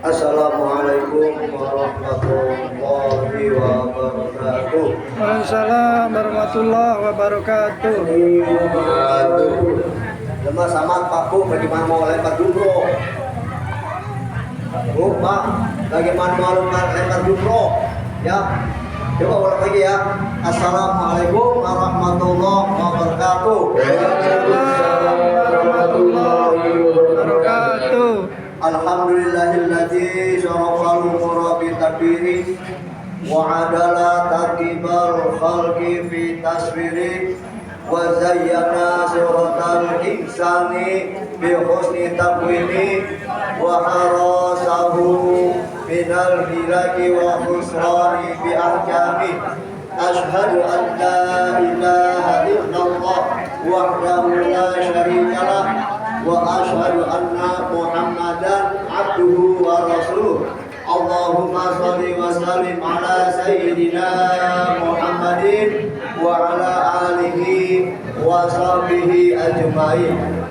Assalamualaikum warahmatullahi wabarakatuh. Waalaikumsalam warahmatullahi wabarakatuh. Lemas sama Pakku, bagaimana mau lempar jumroh? Bu, Pak, bagaimana mau lempar jumroh? Ya, coba ulang lagi ya. Assalamualaikum warahmatullahi wabarakatuh. Waalaikumsalam warahmatullahi wabarakatuh. Alhamdulillahilladzi syarafal umura bi takbiri wa adala tartibal khalqi fi taswiri wa zayyana suratal insani bi husni taqwimi wa harasahu minal hilaki wa khusrani bi ahkami. Ashhadu an la ilaha illallah wahdahu la syarika lah wa ashhadu anna Muhammadan abduhu wa rasuluh. Allahumma shalli wa sallim ala sayyidina Muhammadin wa ala alihi wa sahbihi ajma'in.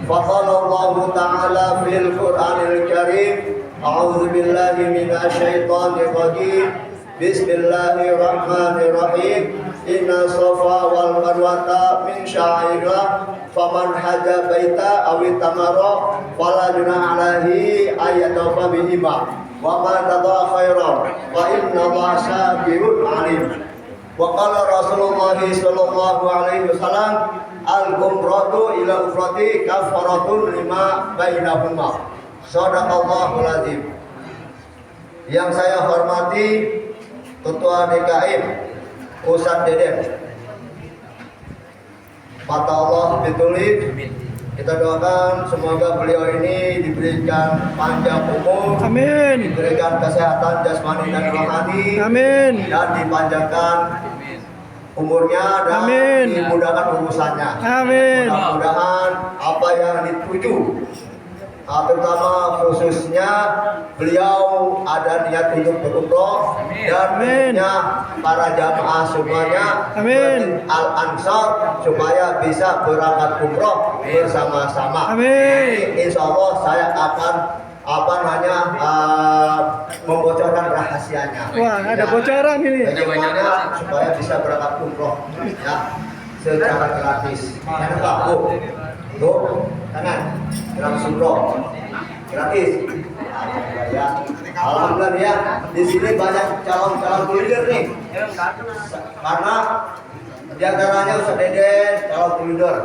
Faqala Allah ta'ala fil Qur'anil Karim, a'udzu billahi minasy syaithanir rajim. Bismillahirrahmanirrahim. Inna safa wal marwata min sya'airillah, faman haja baita aw tamara fala junaha alaihi ayatafa bihima wa man tadha khairan fa inna Allaha syakirun alim. Wa qala Rasulullah sallallahu alaihi wasallam, al-umratu ila ufrati kafaratun lima bainahuma. Shadaqallahul azim. Yang saya hormati Ketua DKM Ustadz Deden, mata Allah ditulis. Kita doakan semoga beliau ini diberikan panjang umur, Amin. diberikan kesehatan jasmani dan rohani, Amin. dan dipanjangkan umurnya dan Amin. dimudahkan urusannya. Amin. Mudah-mudahan apa yang dituju, terutama khususnya beliau ada niat untuk berumroh, dan tentunya para jamaah semuanya Al-Ansar supaya bisa berangkat umroh bersama-sama. Amin. Insya Allah saya akan membocorkan rahasianya. Wah, ada bocoran ini. Bagaimana supaya bisa berangkat umroh ya secara gratis. Jangan Pak, Bu, tangan, gratis umroh, gratis. Ya, alhamdulillah ya. Di sini banyak calon-calon leader nih. Karena di antaranya Ustadz Deden calon leader,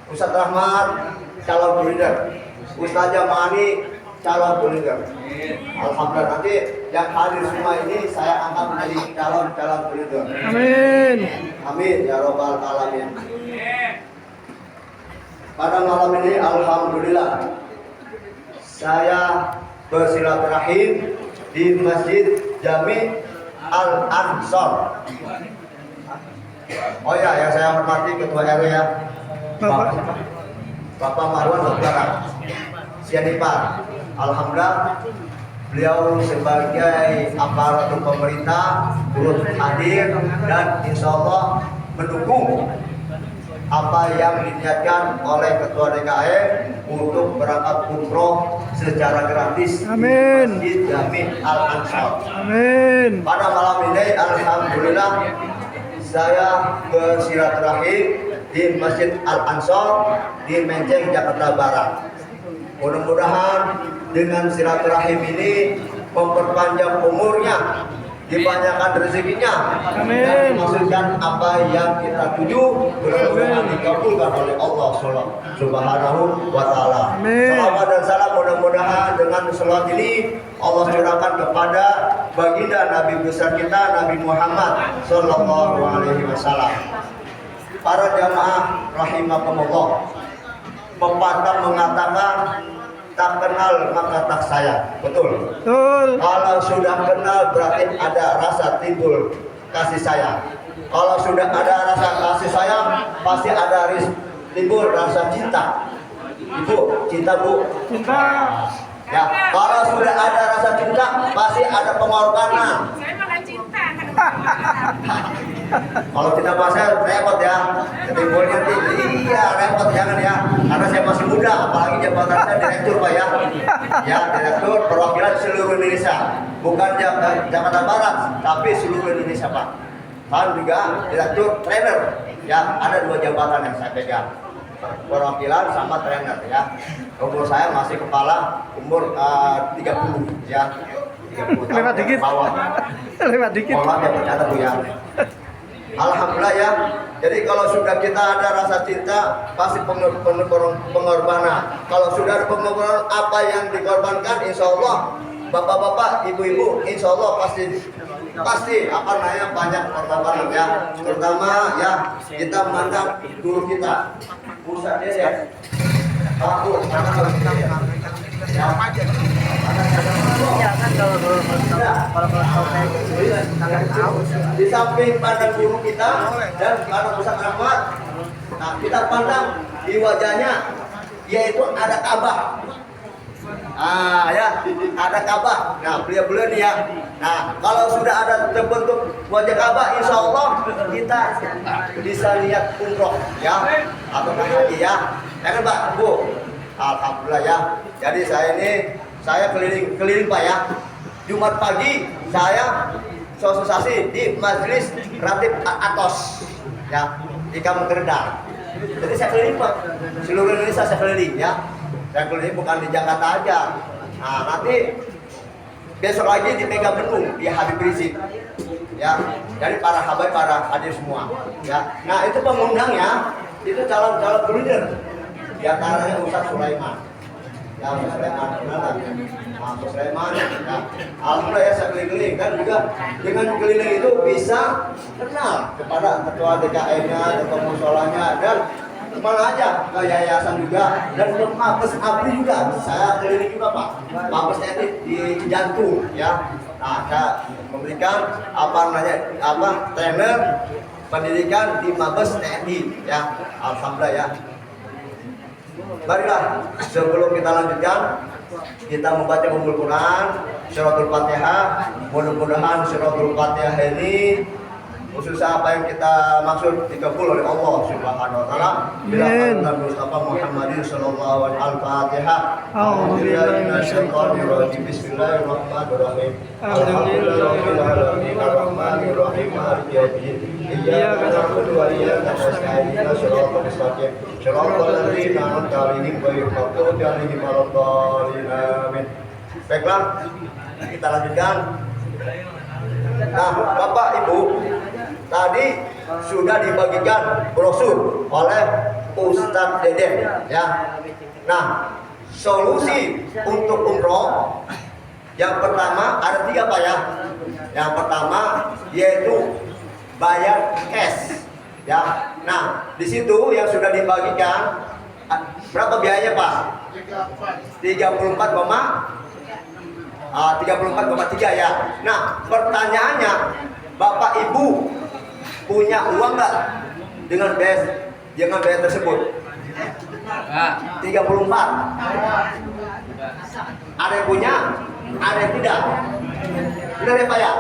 Ustadz Rahmat calon leader, Ustazah Mani calon leader. Alhamdulillah, nanti yang hadir semua ini saya angkat menjadi calon leader. Amin. Amin ya robbal alamin. Pada malam ini alhamdulillah saya bersilaturahim di Masjid Jami Al-Ansar. Oh ya, yang saya hormati Ketua RW ya, Bapak Marwan Baktara Sianipar. Alhamdulillah beliau sebagai aparatur pemerintah turut hadir dan insya Allah mendukung apa yang diniatkan oleh Ketua DKM untuk berangkat umroh secara gratis. Amin. Masjid Jami Al-Ansar. Amin. Pada malam ini alhamdulillah saya bersilaturahim di Masjid Al-Ansar di Menteng, Jakarta Barat. Mudah-mudahan dengan silaturahim ini memperpanjang umurnya, dipanjangkan rezekinya, dan dimaksudkan apa yang kita tuju mudah-mudahan dikabulkan oleh Allah Subhanahu wa Ta'ala. Salawat dan salam mudah-mudahan dengan selawat ini Allah curahkan kepada baginda Nabi besar kita Nabi Muhammad Sallallahu Alaihi Wasallam. Para jamaah rahimakumullah, pepatah mengatakan tak kenal maka tak sayang. Betul. Betul. Kalau sudah kenal berarti ada rasa timbul kasih sayang. Kalau sudah ada rasa kasih sayang pasti ada timbul rasa cinta. Ibu, cinta Bu. Cinta. Ya, kalau sudah ada rasa cinta pasti ada pengorbanan. Saya malah cinta. Kalau tidak bahasa repot ya, ketimbulnya iya repot jangan ya, karena saya masih muda, apalagi jabatan saya direktur Pak ya, ya direktur perwakilan seluruh Indonesia, bukan Jakarta Barat, tapi seluruh Indonesia Pak. Saya juga direktur trainer, ya ada 2 jabatan yang saya pegang, perwakilan sama trainer ya. Umur saya masih kepala umur 30 ya. 30 tahun Lewat dikit. bawah. Lewat dikit. Mohon maaf ya bercanda Bu ya. Alhamdulillah ya. Jadi kalau sudah kita ada rasa cinta, pasti pengorbanan. Kalau sudah ada pengorbanan, apa yang dikorbankan, insya Allah, bapak-bapak, ibu-ibu, insya Allah pasti apa namanya banyak pengorbanan ya. Pertama ya kita memandang guru kita, pusat dia ya. Aku karena kalau kita ya kan kalau di samping pandang guru kita dan pandang Ustaz Ahmad, nah kita pandang di wajahnya yaitu ada Ka'bah. Ya, ada Ka'bah. Nah, beliau-beliau nih ya. Nah, kalau sudah ada terbentuk wajah Ka'bah, insya Allah kita bisa lihat umroh ya atau haji ya. Ya kan Pak, Bu? Alhamdulillah ya. Jadi saya keliling Pak ya. Jumat pagi saya sosialisasi di Majelis Ratib Atos ya di Kampung Keredang. Jadi saya keliling Pak, seluruh Indonesia saya keliling ya. Saya keliling bukan di Jakarta aja. Nah nanti besok lagi di Mega Bendung di Habib Rizik ya. Jadi para hadir semua ya. Nah itu pengundangnya itu calon-calon leader. Di antaranya Ustaz Sulaiman. Ya, Ustaz Sulaiman kenalan. Nah, Ustaz Sulaiman ya. Alhamdulillah ya saya keliling dan juga dengan keliling itu bisa kenal kepada ketua DKM-nya, ketua musolanya dan kemana aja ke yayasan juga dan ke Mabes Abri juga. Saya keliling juga Pak. Mabesnya di Jantung ya. Nah, saya memberikan trainer pendidikan di Mabes TNI ya. Alhamdulillah ya. Baiklah, sebelum kita lanjutkan, kita membaca Ummul Quran, Suratul Fatihah. Mudah-mudahan Suratul Fatihah ini khususnya apa yang kita maksud dikabul oleh Allah Subhanahu wa taala. Bila Nabi Mustafa Muhammadin sallallahu alaihi wasallam Al-Fatihah. A'udzubillahi minasyaitonir rajim. Bismillahirrahmanirrahim. Alhamdulillahirabbil alamin arrahmanir rahim maliki yaumiddin. Iyyaka na'budu wa iyyaka nasta'in. Shiratal mustaqim. Shiratal ladzina an'amta 'alaihim ghairil maghdubi 'alaihim waladdallin. Amin. Baiklah, kita lanjutkan. Nah, Bapak Ibu, tadi sudah dibagikan brosur oleh Ustadz Deden ya. Nah, solusi untuk umroh yang pertama ada 3 Pak ya. Yang pertama yaitu bayar cash ya. Nah, di situ yang sudah dibagikan berapa biayanya Pak? 34,3 ya. Nah, pertanyaannya, Bapak Ibu punya uang nggak dengan biaya tersebut? 34. Ada yang punya, ada yang tidak. Benar ya Pak ya?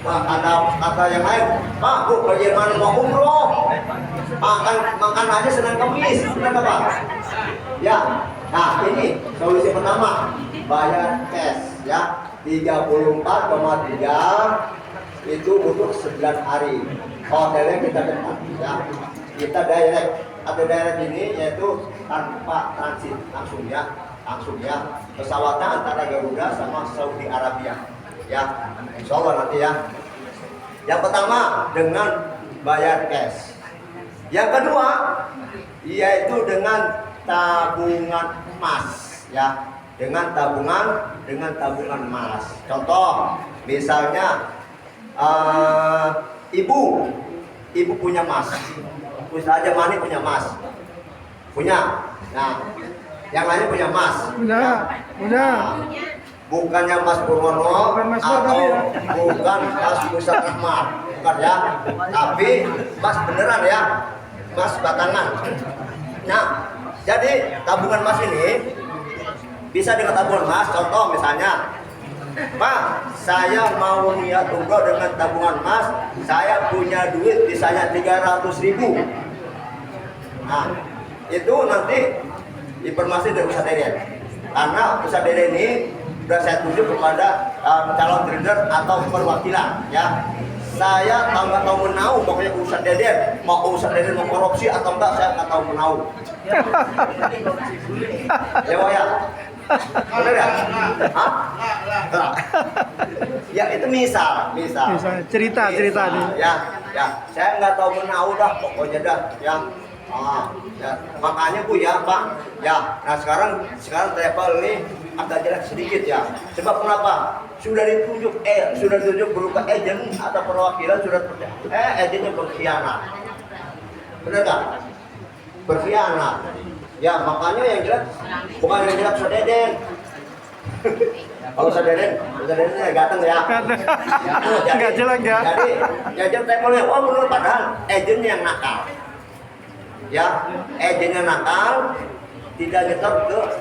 Nah, ada kata yang lain, Pak, Bu, bagaimana mau umroh? Makan aja Senin Kamis, benar nggak Pak? Ya. Nah, ini solusi pertama, bayar cash ya. 34,3 itu untuk 9 hari. Hotelnya kita dekat ya. Kita direct ini yaitu tanpa transit langsung ya. Pesawatnya antara Garuda sama Saudi Arabia ya. Insya Allah nanti ya. Yang pertama dengan bayar cash. Yang kedua yaitu dengan tabungan emas ya. Dengan tabungan emas. Contoh, misalnya ibu punya emas, aja Mani punya emas, punya. Nah, Yang lainnya punya emas. Punya. Bukannya Mas Purwono Bukan Mas atau Pur, tapi ya. bukan Mas Ustaz Rahmat, bukan ya. Tapi Mas beneran ya, Mas batangan. Nah, jadi tabungan Mas ini bisa dengan tabungan Mas. Contoh misalnya, Pak, saya mau niat umroh dengan tabungan Mas, saya punya duit misalnya 300.000. Nah, itu nanti informasi dari Ustaz Deden. Karena Ustaz Deden ini sudah saya tunjuk kepada calon trader atau perwakilan ya. Saya nggak tahu menau pokoknya Ustaz Deden, mau Ustaz Deden mau korupsi atau enggak saya nggak tahu menau. Ya Pak ya. Benar ya? Hah? Enggak. Ya itu misal. Bisa cerita nih. Ya, saya nggak tahu menau dah pokoknya dah ya. Ya, makanya Bu ya Pak ya. Nah sekarang travel ini agak jelek sedikit ya. Sebab kenapa? Sudah ditunjuk berupa agen atau perwakilan sudah agennya berkhianat. Benar nggak? Berkhianat. Ya makanya yang jelek bukan yang jelek Ustaz Deden. Kalau Ustaz Deden ganteng ya. Nggak jelek ya. Jadi travelnya menurut padahal agennya yang nakal. Ya, agennya nakal, tidak nyetor ke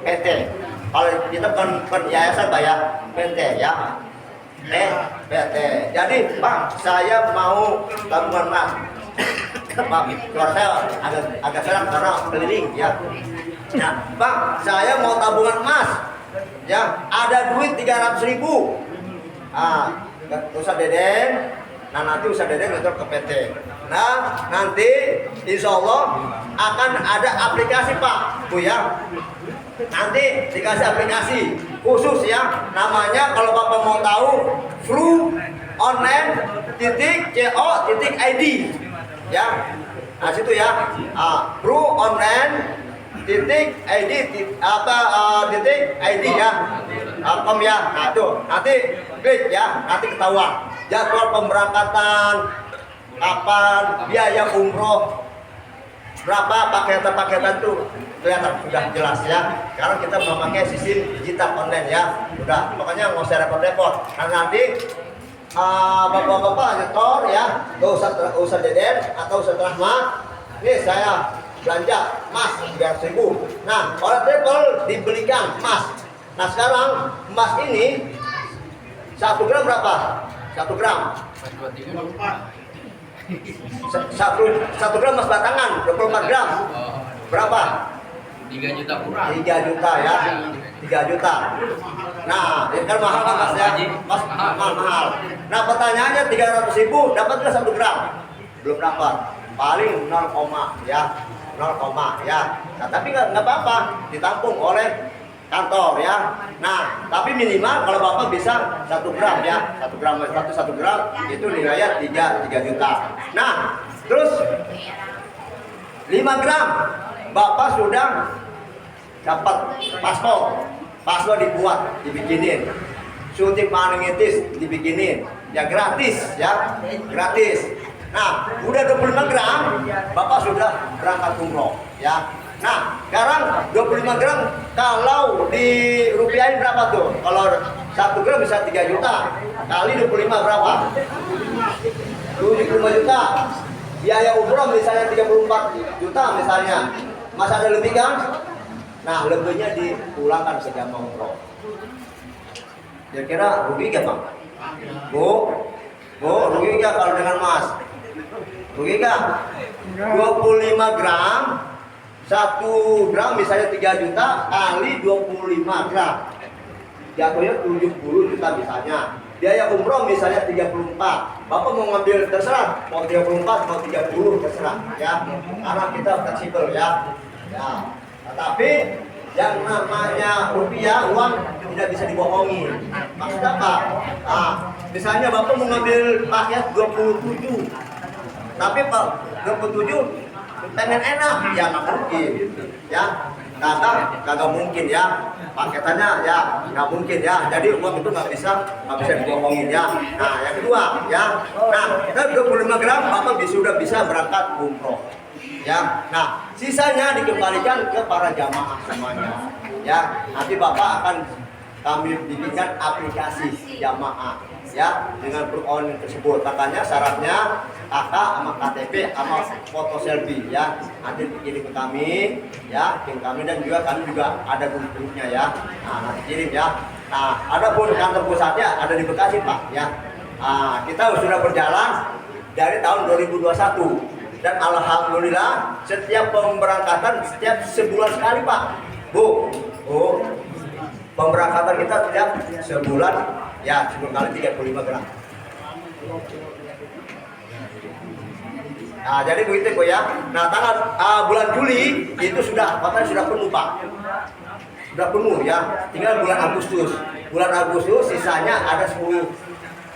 PT. Kalau kita kan yayasan Pak ya, PT ya. PT. Jadi Pak, saya mau tabungan Mas. Pak, suara saya agak serak karena keliling ya. Nah, Pak, saya mau tabungan Mas. Ya, ada duit 300.000. Ustaz Deden. Nah nanti Ustaz Deden nyetor ke PT. Nah nanti insya Allah akan ada aplikasi Pak Bu ya. Nanti dikasih aplikasi khusus ya. Namanya kalau Bapak mau tahu fluonline.co.id ya. Nah situ ya. fluonline.id ya. Com ya. Nah tuh nanti klik ya. Nanti ketahuan jadwal pemberangkatan, kapan, biaya umroh, berapa paketan tuh kelihatan sudah jelas ya. Sekarang kita memakai sistem digital online ya. Udah, makanya nggak usah repot-repot. Nah nanti bapak-bapak nyetor ya, ke Ustaz Deden atau Ustaz Rahmat. Ini saya belanja emas 300.000. Nah, oleh travel dibelikan emas. Nah sekarang emas ini 1 gram berapa? 1 gram. 1 gram emas batangan 24 gram. Berapa? 3 juta kurang. 3 juta ya. 3 juta. Nah, ini kan mahal kan Mas ya? Mas mahal. Nah, pertanyaannya 300.000 dapat nggak 1 gram? Belum dapat. Paling 0, ya. 0, ya. Nah, tapi nggak apa-apa, ditampung oleh kantor ya. Nah, tapi minimal kalau Bapak bisa 1 gram ya. 1 gram itu nilainya 3 juta. Nah, terus 5 gram Bapak sudah dapat paspor. Paspor dibikinin. Suntik meningitis dibikinin. Ya gratis ya. Gratis. Nah, udah 25 gram Bapak sudah berangkat umroh ya. Nah, sekarang 25 gram kalau dirupiahin berapa tuh? Kalau 1 gram bisa 3 juta kali 25 berapa? 75 juta. Biaya umroh misalnya 34 juta misalnya. Masih ada lebih kan? Nah, lebihnya dipulangkan ke jamaah umroh. Kira-kira rugi gak Bang? Bu, rugi gak kalau dengan Mas? Rugi gak? 25 gram 1 gram misalnya 3 juta kali 25 gram jatuhnya 70 juta misalnya. Biaya umroh misalnya 34. Bapak mau ngambil terserah, mau 34 mau 30 terserah ya. Karena kita fleksibel ya. Ya. Tapi yang namanya rupiah uang tidak bisa dibohongi. Maksudnya apa? Nah, misalnya Bapak mau ngambil paket 27. Tapi Pak 27 pengen enak ya nggak mungkin ya. Kagak mungkin ya, paketannya ya nggak mungkin ya. Jadi uang itu nggak bisa dibohongin ya. Nah yang kedua ya, nah 25 gram Bapak sudah bisa berangkat umroh Ya, nah sisanya dikembalikan ke para jamaah semuanya. Ya, nanti Bapak akan kami bikinkan aplikasi jamaah ya dengan online tersebut. Katanya syaratnya kakak sama KTP sama foto selfie ya. Nanti dikirim ke kami ya, tim kami dan juga kami juga ada grupnya ya. Nah, nanti kirim ya. Nah, ada pun kantor pusatnya ada di Bekasi Pak ya. Nah, kita sudah berjalan dari tahun 2021 dan alhamdulillah setiap pemberangkatan setiap sebulan sekali Pak. Bu, pemberangkatan kita setiap sebulan ya 10 kali 35 gram. Nah, jadi begitu Bu ya. Nah, tanggal bulan Juli itu sudah katanya sudah penuh Pak. Sudah penuh ya. Tinggal bulan Agustus. Bulan Agustus sisanya ada 10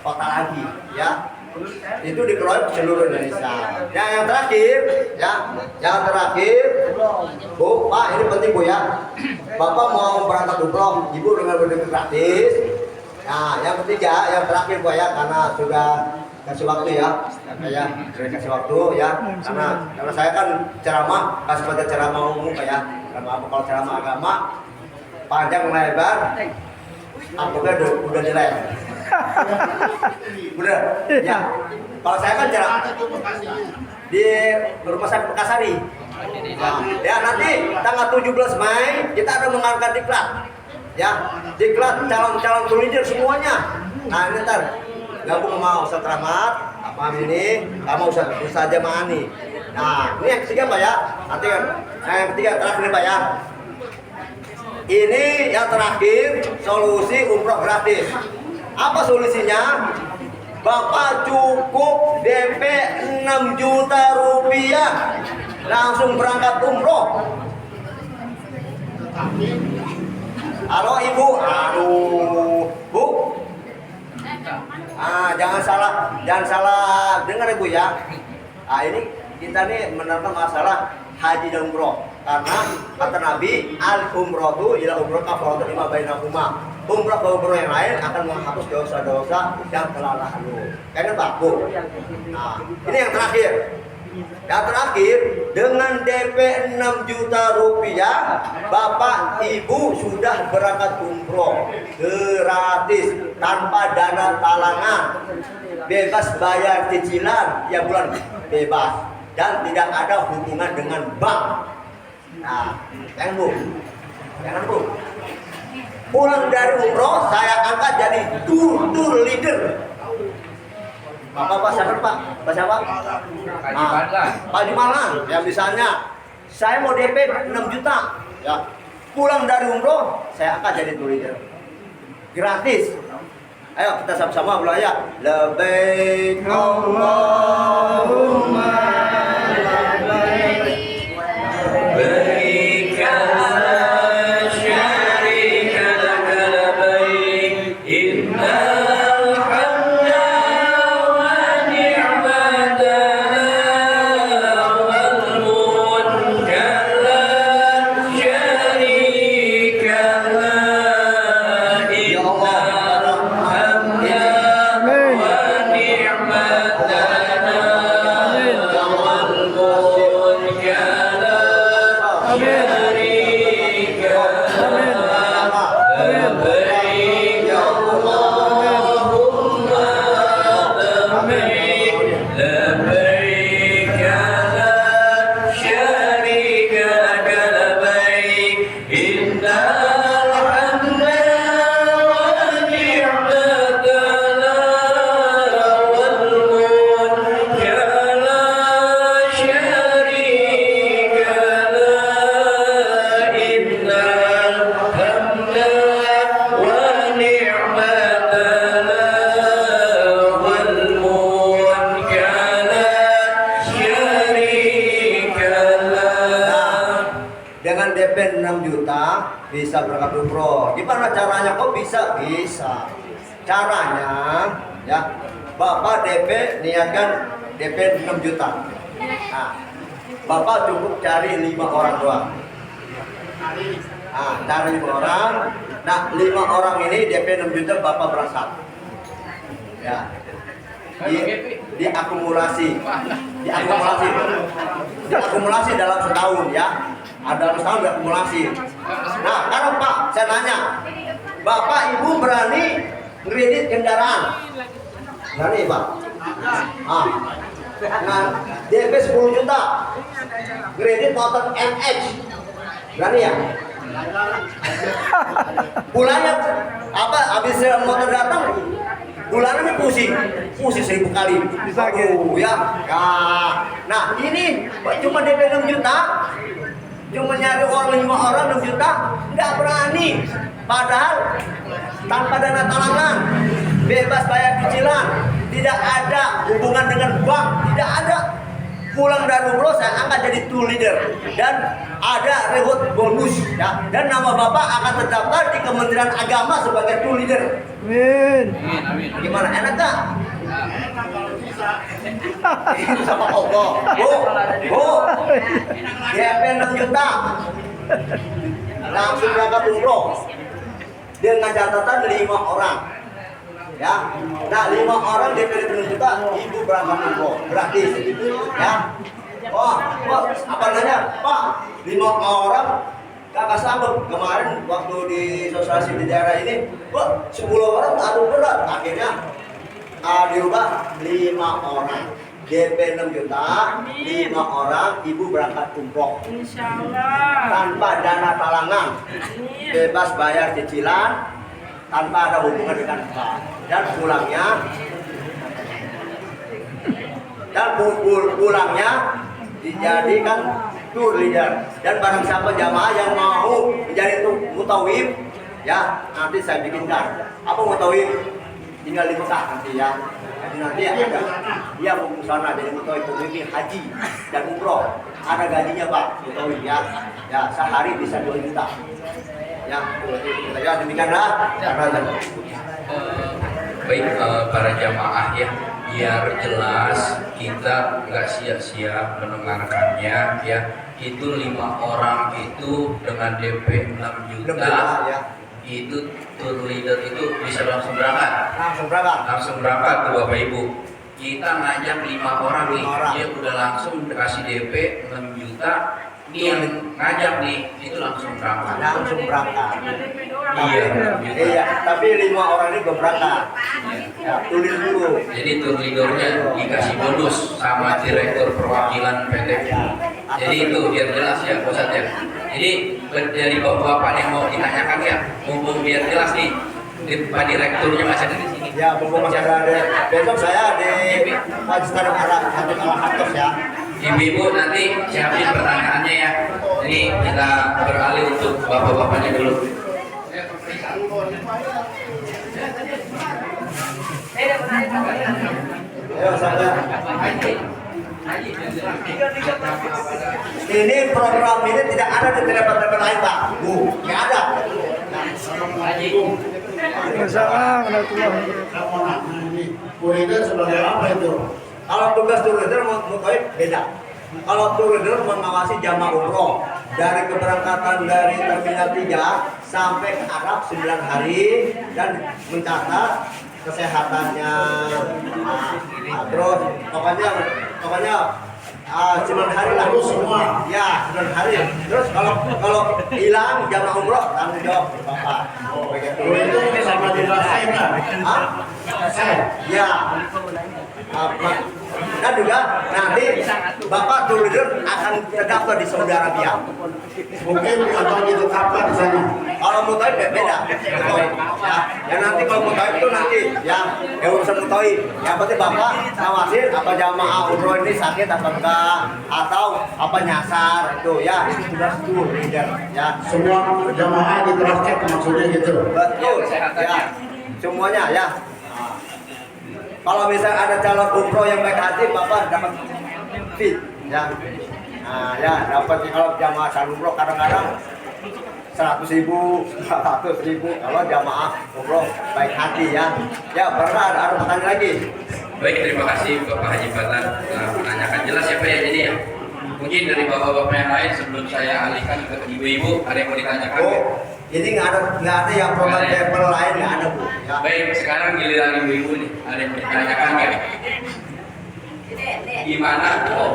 kota lagi ya. Itu dikeroyok seluruh Indonesia. Yang terakhir ya, yang terakhir Bu, Pak ini penting Bu ya. Bapak mau berangkat umroh, Ibu dengan berdiri gratis. Nah, yang ketiga, yang terakhir Bu ya, karena sudah kasih waktu ya, ya sudah kasih waktu ya, karena saya kan ceramah, kasih pada ceramah umum Pak ya, ceramah kalau ceramah agama panjang lebar, amplopnya udah jelek. Udah, ya. Kalau saya kan ceramah di rumah sakit Bekasari. Nah, ya nanti tanggal 17 Mei kita ada mengangkat diklat. Ya, diklat calon-calon leader semuanya. Nah, ini ntar gabung sama Ustaz Rahmat, apa ini, sama Ustaz Jamani. Nah, ini yang ketiga Pak ya. Nanti yang ketiga terakhir Pak ya. Ini yang terakhir solusi umroh gratis. Apa solusinya? Bapak cukup DP 6 juta rupiah langsung berangkat umroh. Halo Ibu, aduh Bu, jangan salah dengar Ibu ya. Ini kita nih menerapkan masalah haji dan umroh karena kata Nabi al umrohu ila umroh kafaratu lima bainahuma. Umroh ke umroh yang lain akan menghapus dosa-dosa yang telah lalu. Karena Pak Bu. Nah, ini yang terakhir. Yang terakhir, dengan DP 6 juta rupiah, Bapak Ibu sudah berangkat umroh gratis tanpa dana talangan, bebas bayar cicilan tiap bulan, bebas dan tidak ada hubungan dengan bank. Nah, jangan Bu. Pulang dari umroh, saya angkat jadi tour leader. Pak siapa Pak? Pak siapa? Pak Jumalan. Ya misalnya, saya mau DP 6 juta. Ya, pulang dari umroh, saya angkat jadi tour leader. Gratis. Ayo kita sama-sama bilang ya. Labbaik Allahumma labbaik. Dengan DP 6 juta bisa berangkat umroh. Gimana caranya? Kok bisa? Bisa. Caranya ya, Bapak DP niatkan DP 6 juta. Nah, Bapak cukup cari 5 orang doang. Nah, cari 5 orang. Nah, 5 orang ini DP 6 juta Bapak berangkat. Ya. diakumulasi dalam setahun ya. Ada setahun diakumulasi. Nah, sekarang Pak, saya nanya, Bapak Ibu berani kredit kendaraan? Berani Pak? Nah, DP 10 juta, kredit motor MX, berani ya? Bulannya apa? Habis motor datang, bulannya pusing 1000 kali. Ya. Nah ini cuma DP 6 juta, cuma nyari orang 5 orang 6 juta, nggak berani. Padahal tanpa dana talangan, bebas bayar cicilan, tidak ada hubungan dengan bank, tidak ada. Pulang dari umroh saya angkat jadi tour leader dan ada reward bonus ya, dan nama Bapak akan terdaftar di Kementerian Agama sebagai tour leader. Amin. Gimana, enak gak? Sama Allah. Bu, DP 6 juta langsung berangkat umroh dengan catatan 5 orang ya. Nah 5 orang DP 6 juta, ibu berangkat umroh gratis ya. Oh, apa namanya Pak, 5 orang kakak sambut kemarin waktu di sosialisasi di daerah ini, 10 orang aduh berat, akhirnya dirubah 5 orang DP 6 juta, 5 orang ibu berangkat umroh tanpa dana talangan, bebas bayar cicilan, tanpa ada hubungan dengan bank, dan pulangnya dijadikan tour leader. Dan barang siapa jamaah yang mau menjadi mutawif ya, nanti saya bikinkan apa mutawif, tinggal di Mekah nanti ya. Jadi nanti ada dia mau ke sana jadi mutawif pemimpin haji dan umroh, ada gajinya Pak mutawif ya. Ya sehari bisa 2 juta ya. Ya demikianlah. Baik para jamaah ya, biar jelas kita nggak sia-sia mendengarkannya ya. Itu 5 orang itu dengan DP 6 juta ya. Itu tour leader itu bisa langsung berangkat tuh Bapak Ibu. Kita ngajak 5 orang nih, dia udah langsung kasih DP 6 juta. Ini yang ngajak nih itu langsung berangkat. Iya, tapi 5 orang ini belum berangkat. Ya, tulis dulu. Jadi tour leadernya dikasih bonus sama direktur perwakilan PT. Jadi itu biar jelas ya Ustaz ya. Jadi dari bapak-bapak yang mau ditanyakan ya, mumpung biar jelas nih, Pak direkturnya masih ada di sini. Ya, mumpung masih ada. Besok saya di Majelis Al-Hatos ya. Ibu-ibu nanti siapin pertanyaannya ya. Ini kita beralih untuk bapak-bapaknya dulu. Ayo saya. Ini program ini tidak ada di tempat-tempat lain Pak. Nggak ada. Waalaikumsalam warahmatullahi wabarakatuh. Kulinder sebagai apa itu? Kalau tugas tour leader mutawif beda. Kalau tour leader mengawasi jamaah umroh dari keberangkatan dari Terminal 3 sampai ke Arab 9 hari dan mencatat kesehatannya. Terus pokoknya 9 hari lah semua. Ya 9 hari. Terus kalau hilang jamaah umroh tanggung jawab Bapak. Begitu. Itu sama juga saya kan? Ya. Dan juga nanti Bapak tour leader akan terdaftar di Saudi Arabia. Mungkin atau ditetapkan di sana. Kalau mutawif beda. Ya nanti kalau mutawif itu nanti ya urusan mutawif. Yang penting Bapak ngawasin apa jamaah umroh ini sakit apa enggak, atau apa nyasar itu ya, itu sudah tour leader ya. Semua jamaah di cross check maksudnya gitu. Betul ya. Semuanya ya. Kalau misalnya ada calon umroh yang baik hati, Bapak dapat fit ya. Nah ya dapat kalau jamaah calon umroh kadang-kadang 100.000, 200.000 kalau jamaah umroh baik hati ya. Ya pernah ada pertanyaan lagi. Baik, terima kasih Bapak Haji Fadlan menanyakan jelas ya Pak ya. Jadi ya mungkin dari bapak-bapak yang lain sebelum saya alihkan ke ibu-ibu ada yang mau ditanyakan? Jadi nggak ada yang program travel lain nggak ada Bu. Ya. Baik, sekarang giliran ibu-ibu nih. Ada yang ditanyakan ya? Gimana kok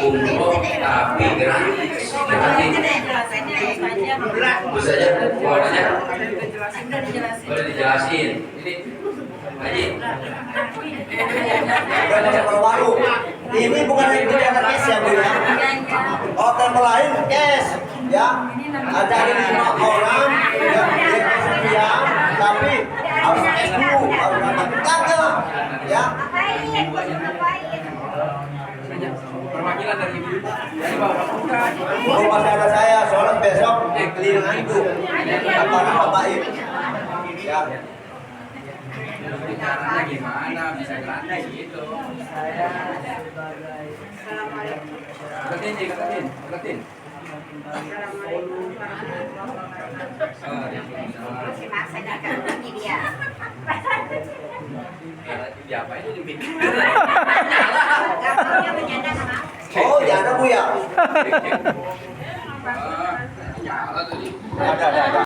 umroh tapi gratis? Bisa aja, boleh boleh dijelasin. Ini Haji. Kalau baru, ini bukan yang bicara cash ya Bu ya. Oh travel lain cash ya. Ada 5 orang yang dia sekian, tapi harus cash dulu, harus dapat kagak ya. Perwakilan dari ibu-ibu. Dari Bapak. Oh masih ada saya, soalnya besok keliling itu apa baik ya. Caranya gimana bisa gratis gitu? Ketin. Siapa itu di Oh ya ada Bu ya.